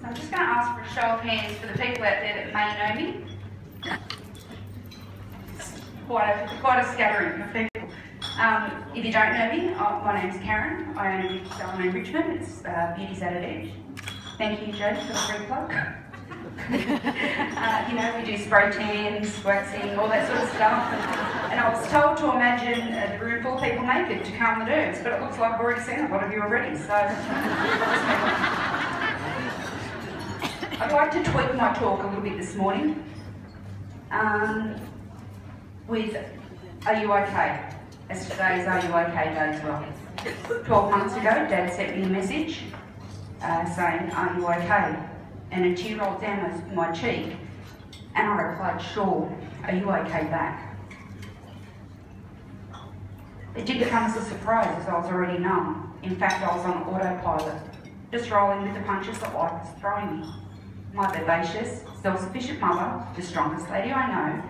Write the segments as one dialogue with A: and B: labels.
A: I'm just going to ask for a show of hands for the people out there that may know me. Quite a scattering of people. If you don't know me, my name's Karen. I own a beauty salon in Richmond. It's Beauty's at an Edge. Thank you, Jodie, for the free plug. You know, we do spray tans, waxing, all that sort of stuff. And I was told to imagine a room full of people naked to calm the nerves, but it looks like I've already seen a lot of you already, so... I'd like to tweak my talk a little bit this morning with Are You OK? As today's Are You OK Day as well. 12 months ago, Dad sent me a message saying, Are you OK? And a tear rolled down my cheek, and I replied, sure, are you OK back? It didn't come as a surprise, as I was already numb. In fact, I was on autopilot, just rolling with the punches that life was throwing me. My vivacious, self-sufficient mother, the strongest lady I know,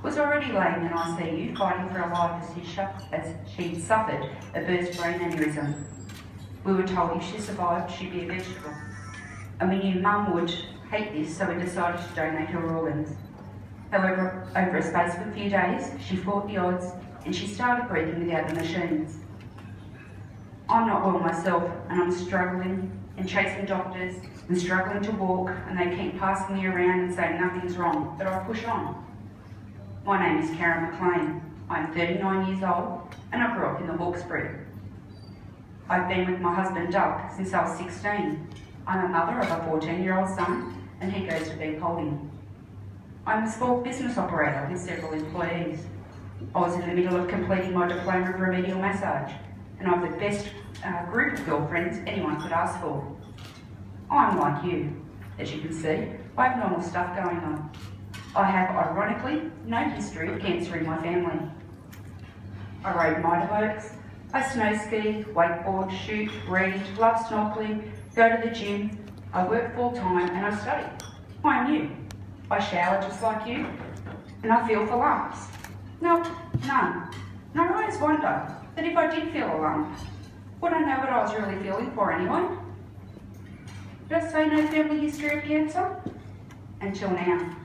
A: was already laying in ICU fighting for her life as she'd suffered a burst brain aneurysm. We were told if she survived, she'd be a vegetable. And we knew Mum would hate this, so we decided to donate her organs. However, over a space of a few days, she fought the odds and she started breathing without the machines. I'm not well myself, and I'm struggling and chasing doctors and struggling to walk, and they keep passing me around and saying nothing's wrong, but I push on. My name is Karen Maclean. I'm 39 years old, and I grew up in the Hawkesbury. I've been with my husband Doug since I was 16. I'm a mother of a 14-year-old son, and he goes to bed holding. I'm a small business operator with several employees. I was in the middle of completing my diploma of remedial massage, and I've the best group of girlfriends anyone could ask for. I'm like you. As you can see, I have normal stuff going on. I have, ironically, no history of cancer in my family. I rode motorbikes, I snow ski, wakeboard, shoot, read, love snorkeling, go to the gym, I work full time and I study. I'm you. I shower just like you, and I feel for lumps. No, none. And I always wonder that if I did feel a lump, would I know what I was really feeling for anyway? Did I say no family history of cancer? Until now.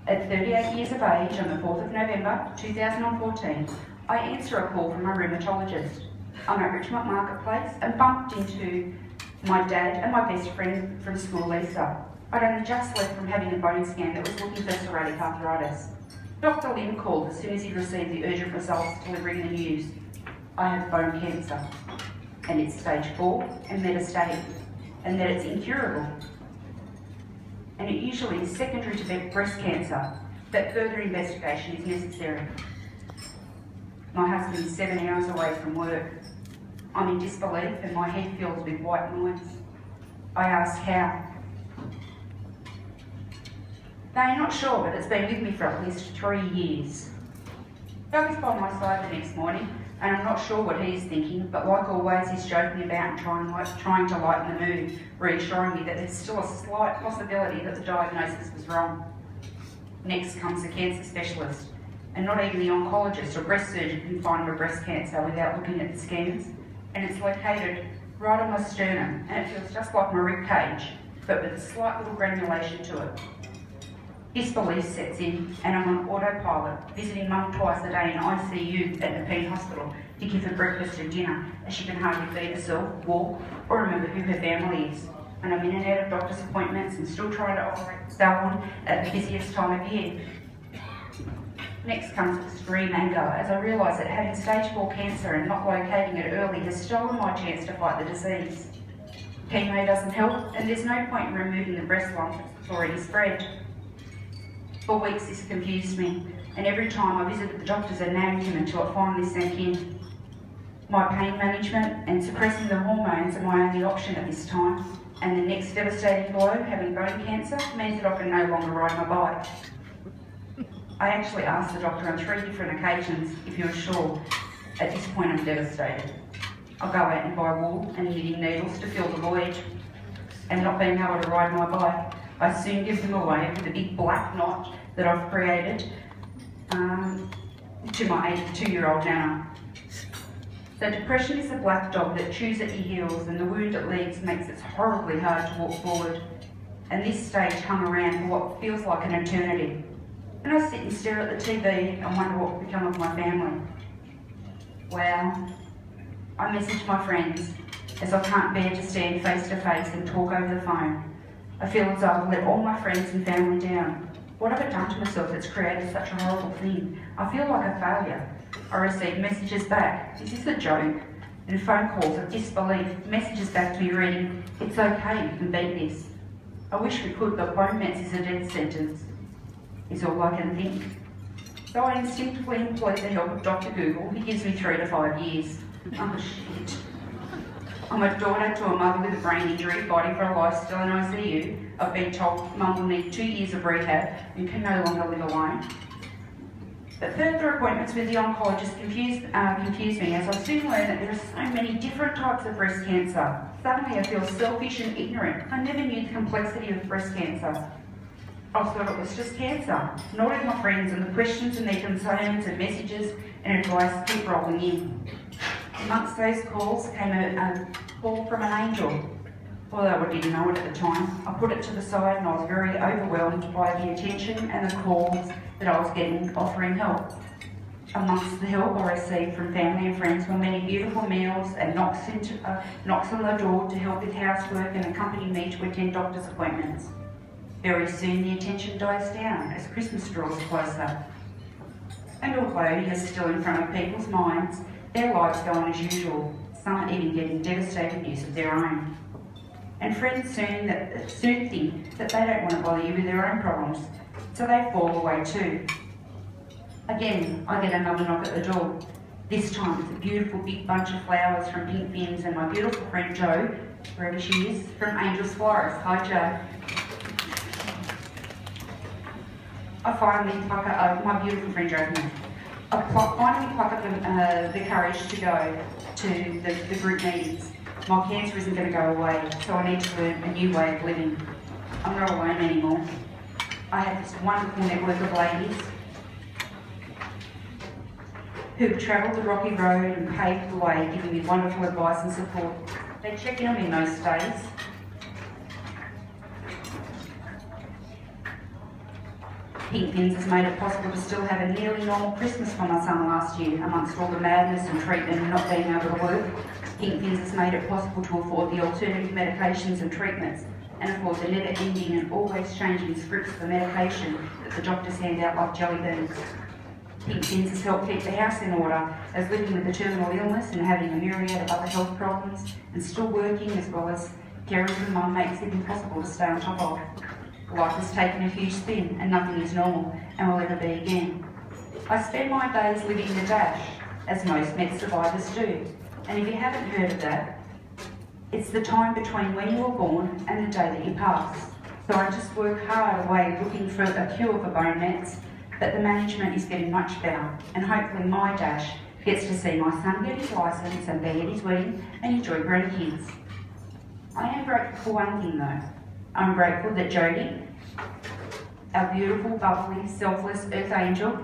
A: At 38 years of age, on the 4th of November 2014, I answer a call from a rheumatologist. I'm at Richmond Marketplace and bumped into my dad and my best friend from school, Lisa. I'd only just left from having a bone scan that was looking for psoriatic arthritis. Dr. Lim called as soon as he received the urgent results delivering the news. I have bone cancer, and it's stage 4 and metastatic, and that it's incurable. And it usually is secondary to breast cancer, but further investigation is necessary. My husband is 7 hours away from work. I'm in disbelief and my head fills with white noise. I ask how. They are not sure, but it's been with me for at least 3 years. Doug is by my side the next morning, and I'm not sure what he's thinking, but like always, he's joking about and trying to lighten the mood, reassuring me that there's still a slight possibility that the diagnosis was wrong. Next comes the cancer specialist, and not even the oncologist or breast surgeon can find my breast cancer without looking at the scans, and it's located right on my sternum, and it feels just like my rib cage, but with a slight little granulation to it. Disbelief sets in, and I'm on autopilot, visiting Mum twice a day in ICU at Maclean Hospital to give her breakfast and dinner, as she can hardly feed herself, walk, or remember who her family is. And I'm in and out of doctor's appointments and still trying to operate the salon at the busiest time of year. Next comes extreme anger, as I realise that having stage 4 cancer and not locating it early has stolen my chance to fight the disease. Chemo doesn't help, and there's no point in removing the breast lump that's already spread. For weeks this confused me, and every time I visited the doctors ad nauseam until it finally sank in. My pain management and suppressing the hormones are my only option at this time, and the next devastating blow, having bone cancer, means that I can no longer ride my bike. I actually asked the doctor on 3 different occasions if he was sure. At this point I'm devastated. I'll go out and buy wool and knitting needles to fill the void, and not being able to ride my bike, I soon give them away with a big black knot that I've created to my 82-year-old nana. So depression is a black dog that chews at your heels, and the wound it leaves makes it horribly hard to walk forward. and this stage hung around for what feels like an eternity. And I sit and stare at the TV and wonder what will become of my family. Well, I message my friends as I can't bear to stand face to face and talk over the phone. I feel as though I've let all my friends and family down. What have I done to myself that's created such a horrible thing? I feel like a failure. I receive messages back, is this a joke? And phone calls of disbelief, messages back to me reading, it's okay, you can beat this. I wish we could, but romance is a death sentence, is all I can think. So I instinctively employ the help of Dr. Google, who gives me 3 to 5 years. Oh shit. I'm a daughter to a mother with a brain injury, fighting for a life still in ICU. I've been told Mum will need 2 years of rehab and can no longer live alone. But further appointments with the oncologist confused me as I soon learned that there are so many different types of breast cancer. Suddenly I feel selfish and ignorant. I never knew the complexity of breast cancer. I thought it was just cancer. Nor did my friends, and the questions and their concerns and messages and advice keep rolling in. Amongst those calls came a call from an angel. Although I didn't know it at the time, I put it to the side and I was very overwhelmed by the attention and the calls that I was getting offering help. Amongst the help I received from family and friends were many beautiful meals and knocks on the door to help with housework and accompany me to attend doctor's appointments. Very soon the attention dies down as Christmas draws closer. And although he is still in front of people's minds, their lives go on as usual, some even getting devastating news of their own. And friends soon think that they don't want to bother you with their own problems, so they fall away too. Again, I get another knock at the door. This time it's a beautiful big bunch of flowers from Pink Fins and my beautiful friend Jo, wherever she is, from Angel's Florist. Hi Jo. I finally pluck up, my beautiful friend Jo, I finally pluck up the courage to go to the group meetings. My cancer isn't going to go away, so I need to learn a new way of living. I'm not alone anymore. I have this wonderful network of ladies who've travelled the rocky road and paved the way, giving me wonderful advice and support. They check in on me most days. Pink Fins has made it possible to still have a nearly normal Christmas for my son last year, amongst all the madness and treatment and not being able to work. Pink Fins has made it possible to afford the alternative medications and treatments and afford the never-ending and always changing scripts for medication that the doctors hand out like jelly beans. Pink Fins has helped keep the house in order, as living with a terminal illness and having a myriad of other health problems and still working as well as caring for mum makes it impossible to stay on top of. Life has taken a huge spin and nothing is normal and will ever be again. I spend my days living the dash, as most med survivors do. And if you haven't heard of that, it's the time between when you were born and the day that you pass. So I just work hard away looking for a cure for bone mets, but the management is getting much better, and hopefully my dash gets to see my son get his licence and be at his wedding and enjoy grandkids. I am grateful for one thing though. I'm grateful that Jodie, our beautiful, bubbly, selfless earth angel,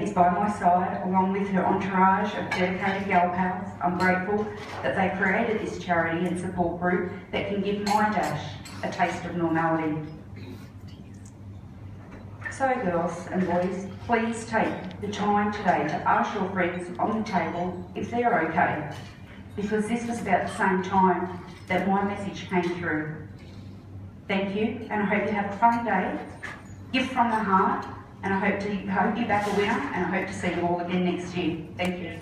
A: is by my side, along with her entourage of dedicated gal pals. I'm grateful that they created this charity and support group that can give my dash a taste of normality. So girls and boys, please take the time today to ask your friends on the table if they're okay, because this was about the same time that my message came through. Thank you, and I hope you have a fun day. Gift from the heart, and I hope you're back a winner, and I hope to see you all again next year. Thank you.